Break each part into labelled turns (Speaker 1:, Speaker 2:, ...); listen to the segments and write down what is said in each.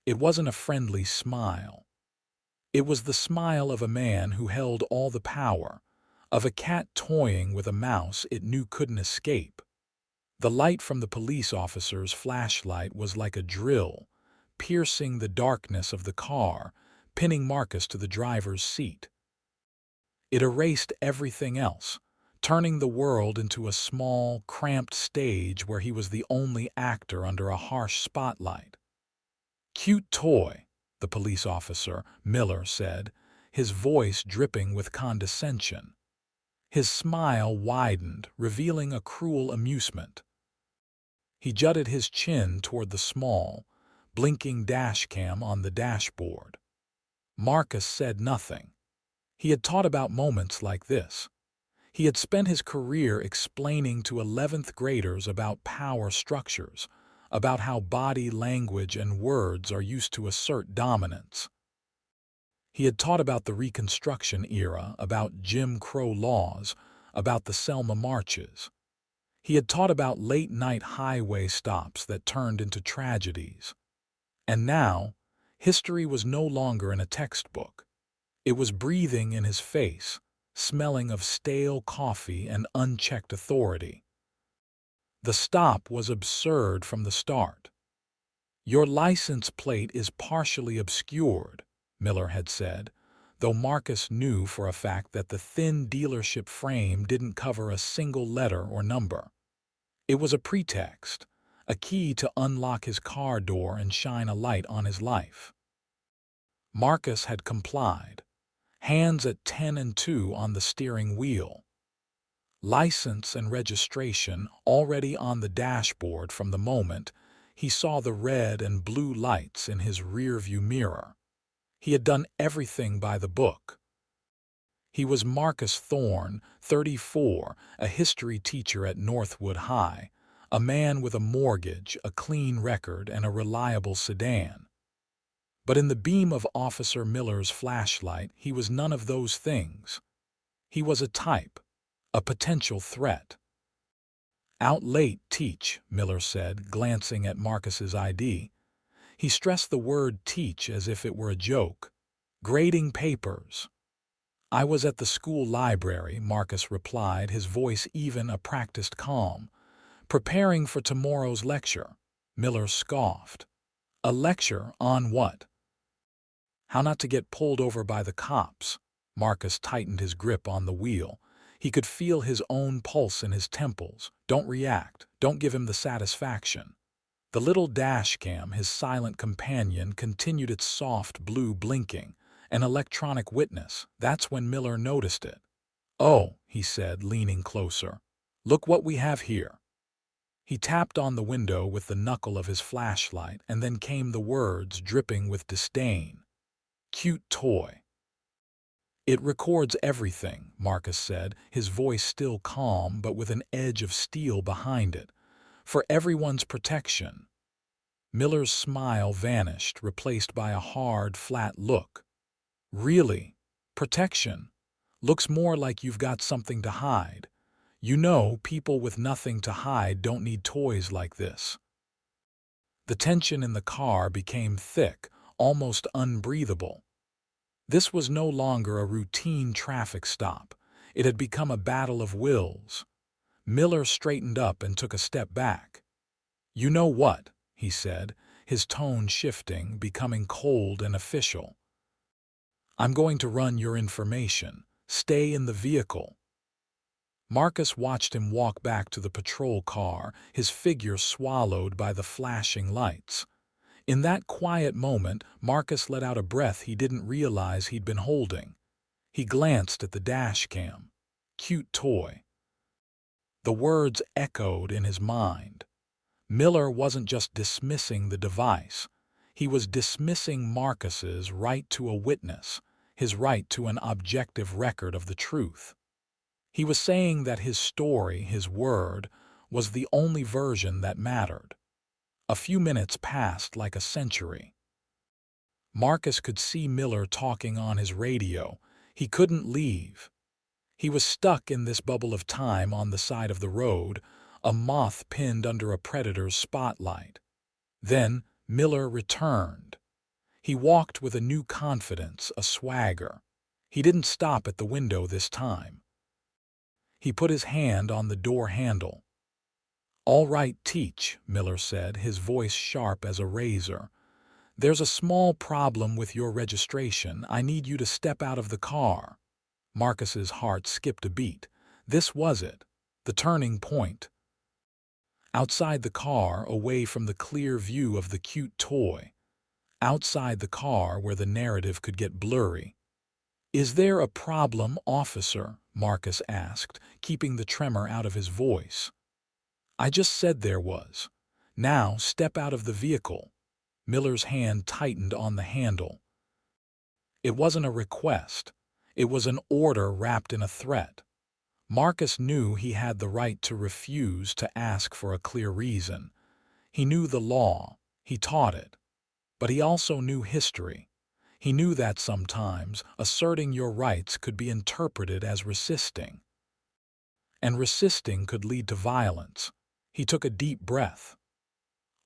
Speaker 1: It wasn't a friendly smile. It was the smile of a man who held all the power, of a cat toying with a mouse it knew couldn't escape. The light from the police officer's flashlight was like a drill, piercing the darkness of the car, pinning Marcus to the driver's seat. It erased everything else, turning the world into a small, cramped stage where he was the only actor under a harsh spotlight. "Cute toy," the police officer, Miller, said, his voice dripping with condescension. His smile widened, revealing a cruel amusement. He jutted his chin toward the small, blinking dashcam on the dashboard. Marcus said nothing. He had taught about moments like this. He had spent his career explaining to 11th graders about power structures, about how body language and words are used to assert dominance. He had taught about the Reconstruction era, about Jim Crow laws, about the Selma marches. He had taught about late-night highway stops that turned into tragedies. And now, history was no longer in a textbook. It was breathing in his face, smelling of stale coffee and unchecked authority. The stop was absurd from the start. "Your license plate is partially obscured," Miller had said, though Marcus knew for a fact that the thin dealership frame didn't cover a single letter or number. It was a pretext, a key to unlock his car door and shine a light on his life. Marcus had complied, hands at 10 and 2 on the steering wheel. License and registration already on the dashboard from the moment he saw the red and blue lights in his rearview mirror. He had done everything by the book. He was Marcus Thorne, 34, a history teacher at Northwood High, a man with a mortgage, a clean record, and a reliable sedan. But in the beam of Officer Miller's flashlight, he was none of those things. He was a type, a potential threat. "Out late, teach," Miller said, glancing at Marcus's ID. He stressed the word teach as if it were a joke. "Grading papers." "I was at the school library," Marcus replied, his voice even a practiced calm. "Preparing for tomorrow's lecture." Miller scoffed. "A lecture on what?" "How not to get pulled over by the cops." Marcus tightened his grip on the wheel. He could feel his own pulse in his temples. Don't react. Don't give him the satisfaction. The little dashcam, his silent companion, continued its soft blue blinking. An electronic witness. That's when Miller noticed it. "Oh," he said, leaning closer. "Look what we have here." He tapped on the window with the knuckle of his flashlight, and then came the words, dripping with disdain. "Cute toy." "It records everything," Marcus said, his voice still calm but with an edge of steel behind it. "For everyone's protection." Miller's smile vanished, replaced by a hard, flat look. "Really? Protection? Looks more like you've got something to hide. You know, people with nothing to hide don't need toys like this." The tension in the car became thick, almost unbreathable. This was no longer a routine traffic stop. It had become a battle of wills. Miller straightened up and took a step back. "You know what?" he said, his tone shifting, becoming cold and official. "I'm going to run your information. Stay in the vehicle." Marcus watched him walk back to the patrol car, his figure swallowed by the flashing lights. In that quiet moment, Marcus let out a breath he didn't realize he'd been holding. He glanced at the dashcam. "Cute toy." The words echoed in his mind. Miller wasn't just dismissing the device. He was dismissing Marcus's right to a witness, his right to an objective record of the truth. He was saying that his story, his word, was the only version that mattered. A few minutes passed like a century. Marcus could see Miller talking on his radio. He couldn't leave. He was stuck in this bubble of time on the side of the road, a moth pinned under a predator's spotlight. Then Miller returned. He walked with a new confidence, a swagger. He didn't stop at the window this time. He put his hand on the door handle. "All right, Teach," Miller said, his voice sharp as a razor. "There's a small problem with your registration. I need you to step out of the car." Marcus's heart skipped a beat. This was it, the turning point. Outside the car, away from the clear view of the cute toy. Outside the car where the narrative could get blurry. "Is there a problem, officer?" Marcus asked, keeping the tremor out of his voice. "I just said there was. Now step out of the vehicle." Miller's hand tightened on the handle. It wasn't a request. It was an order wrapped in a threat. Marcus knew he had the right to refuse to ask for a clear reason. He knew the law. He taught it. But he also knew history. He knew that sometimes asserting your rights could be interpreted as resisting. And resisting could lead to violence. He took a deep breath.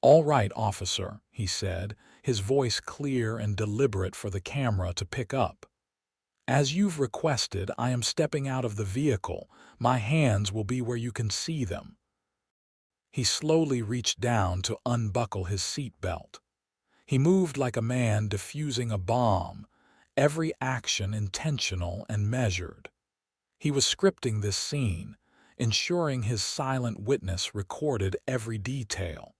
Speaker 1: "All right, officer," he said, his voice clear and deliberate for the camera to pick up. "As you've requested, I am stepping out of the vehicle. My hands will be where you can see them." He slowly reached down to unbuckle his seatbelt. He moved like a man defusing a bomb, every action intentional and measured. He was scripting this scene, ensuring his silent witness recorded every detail.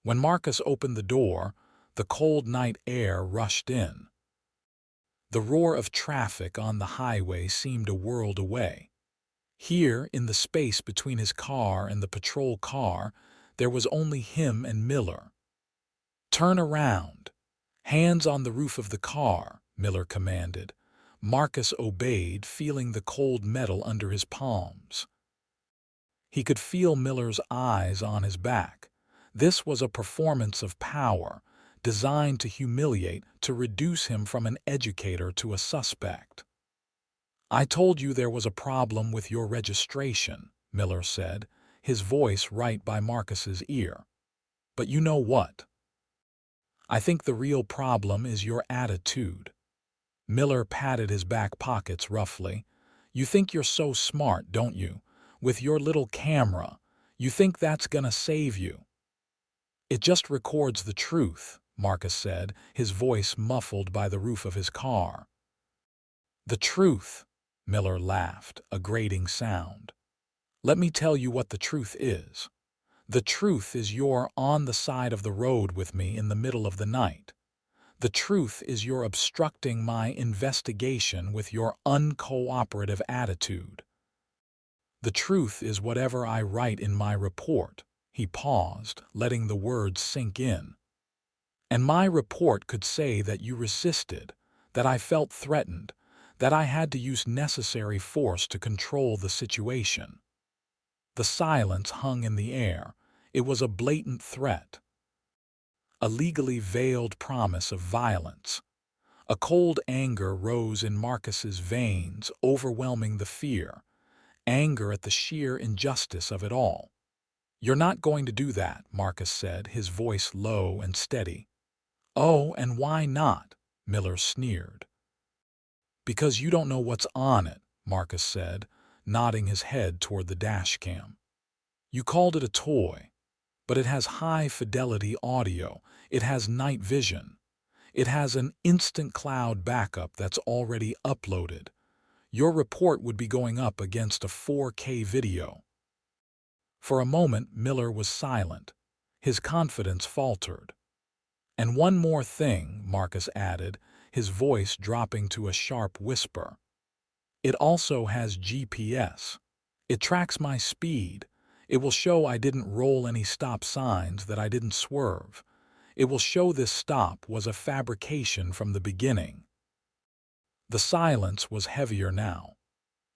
Speaker 1: When Marcus opened the door, the cold night air rushed in. The roar of traffic on the highway seemed a world away. Here, in the space between his car and the patrol car, there was only him and Miller. "Turn around. Hands on the roof of the car," Miller commanded. Marcus obeyed, feeling the cold metal under his palms. He could feel Miller's eyes on his back. This was a performance of power, designed to humiliate, to reduce him from an educator to a suspect. "I told you there was a problem with your registration," Miller said, his voice right by Marcus's ear. "But you know what? I think the real problem is your attitude." Miller patted his back pockets roughly. "You think you're so smart, don't you? With your little camera, you think that's gonna save you." "It just records the truth," Marcus said, his voice muffled by the roof of his car. "The truth," Miller laughed, a grating sound. "Let me tell you what the truth is. The truth is you're on the side of the road with me in the middle of the night. The truth is you're obstructing my investigation with your uncooperative attitude. The truth is whatever I write in my report." He paused, letting the words sink in. "And my report could say that you resisted, that I felt threatened, that I had to use necessary force to control the situation." The silence hung in the air. It was a blatant threat. A legally veiled promise of violence. A cold anger rose in Marcus's veins, overwhelming the fear. Anger at the sheer injustice of it all. "You're not going to do that," Marcus said, his voice low and steady. "Oh, and why not?" Miller sneered. "Because you don't know what's on it," Marcus said, nodding his head toward the dashcam. "You called it a toy, but it has high-fidelity audio. It has night vision. It has an instant cloud backup that's already uploaded. Your report would be going up against a 4K video." For a moment, Miller was silent. His confidence faltered. "And one more thing," Marcus added, his voice dropping to a sharp whisper. "It also has GPS. It tracks my speed. It will show I didn't roll any stop signs, that I didn't swerve. It will show this stop was a fabrication from the beginning." The silence was heavier now.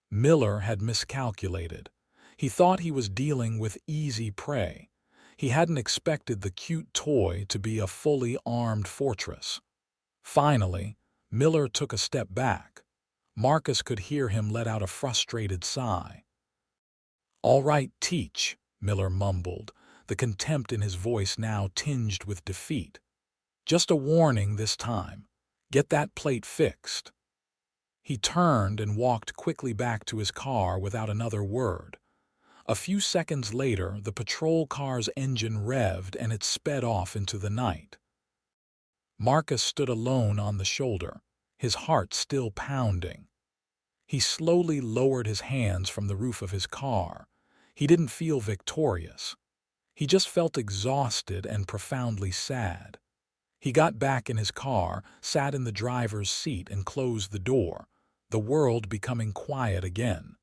Speaker 1: Miller had miscalculated. He thought he was dealing with easy prey. He hadn't expected the cute toy to be a fully armed fortress. Finally, Miller took a step back. Marcus could hear him let out a frustrated sigh. "All right, Teach," Miller mumbled, the contempt in his voice now tinged with defeat. Just a warning this time. Get that plate fixed." He turned and walked quickly back to his car without another word. A few seconds later, the patrol car's engine revved and it sped off into the night. Marcus stood alone on the shoulder, his heart still pounding. He slowly lowered his hands from the roof of his car. He didn't feel victorious. He just felt exhausted and profoundly sad. He got back in his car, sat in the driver's seat and closed the door, the world becoming quiet again.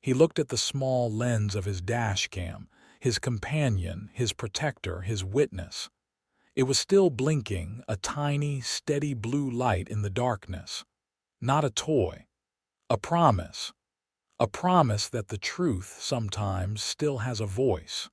Speaker 1: He looked at the small lens of his dashcam, his companion, his protector, his witness. It was still blinking, a tiny, steady blue light in the darkness. Not a toy. A promise. A promise that the truth sometimes still has a voice.